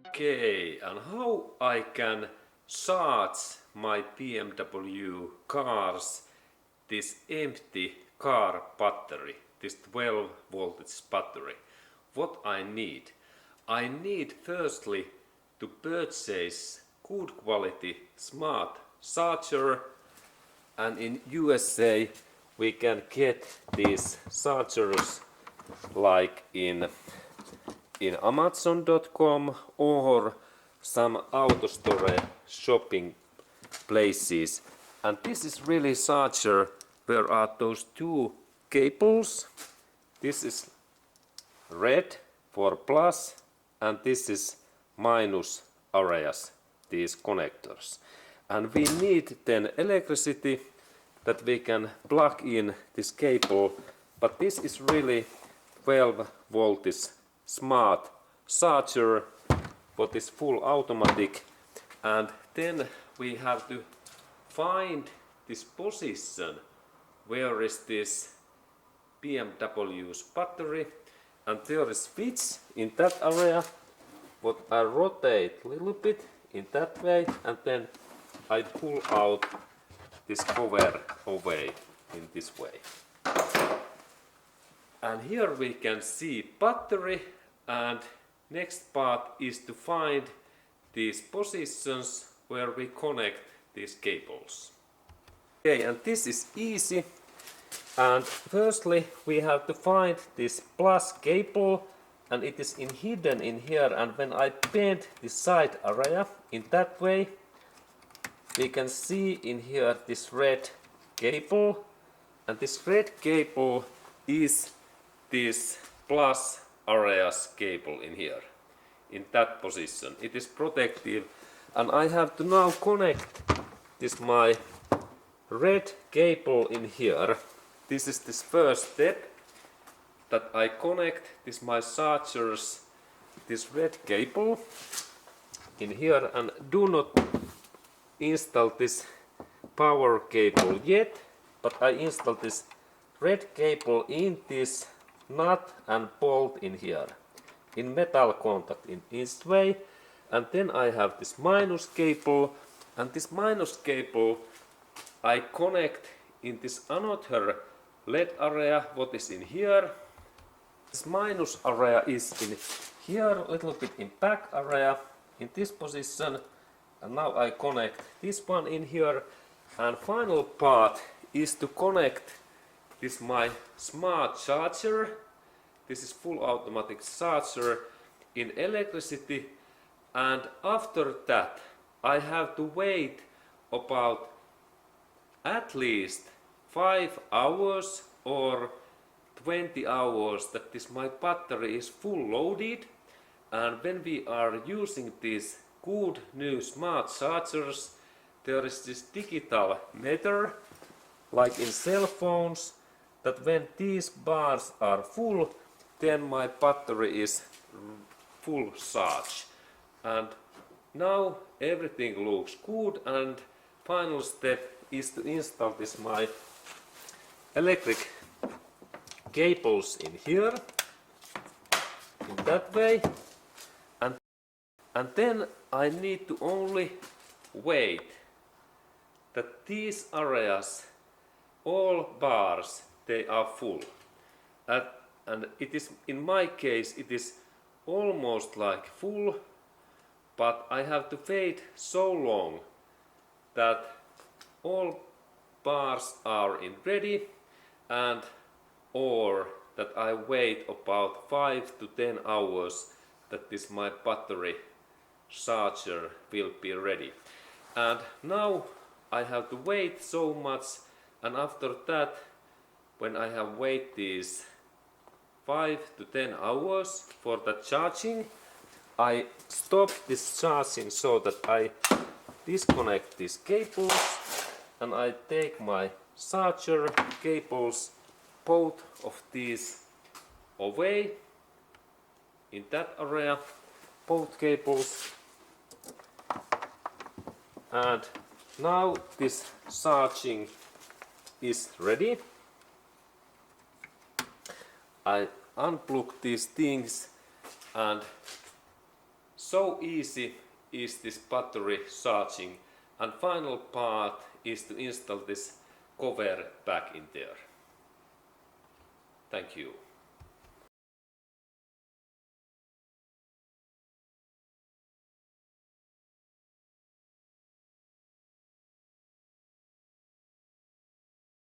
Okay, and how I can charge my BMW cars this empty car battery, this 12 voltage battery. What I need? I need firstly to purchase good quality smart charger, and in USA we can get these chargers like in Amazon.com or some auto store shopping places. And this is really charger where are those two cables. This is red for plus and this is minus areas, these connectors. And we need then electricity that we can plug in this cable, but this is really 12 voltage smart charger what is full automatic. And then we have to find this position where is this BMW's battery, and there is switch in that area what I rotate a little bit in that way, and then I pull out this cover away in this way. And here we can see battery, and next part is to find these positions where we connect these cables. Okay, and this is easy. And firstly we have to find this plus cable, and it is hidden in here, and when I bend the side area in that way we can see in here this red cable, and this red cable is this plus areas cable in here, in that position. It is protective, and I have to now connect this my red cable in here. This is this first step that I connect this my chargers, this red cable in here, and do not install this power cable yet, but I install this red cable in this nut and bolt in here, in metal contact in this way. And then I have this minus cable, and this minus cable I connect in this another LED area what is in here. This minus area is in here, a little bit in back area in this position, and now I connect this one in here. And final part is to connect this my smart charger. This is full automatic charger in electricity, and after that I have to wait about at least 5 hours or 20 hours that this my battery is full loaded. And when we are using these good new smart chargers, there is this digital meter like in cell phones, that when these bars are full then my battery is full charge. And now everything looks good, and final step is to install this my electric cables in here in that way, and then I need to only wait that these areas, all bars, they are full. And it is, in my case, it is almost like full, but I have to wait so long that all bars are in ready, and or that I wait about 5 to 10 hours that this my battery charger will be ready. And now I have to wait so much, and after that, when I have waited these 5 to 10 hours for the charging, I stop this charging so that I disconnect these cables, and I take my charger cables, both of these, away in that area, both cables. And now this charging is ready. I unplug these things, and so easy is this battery charging. And final part is to install this cover back in there. Thank you.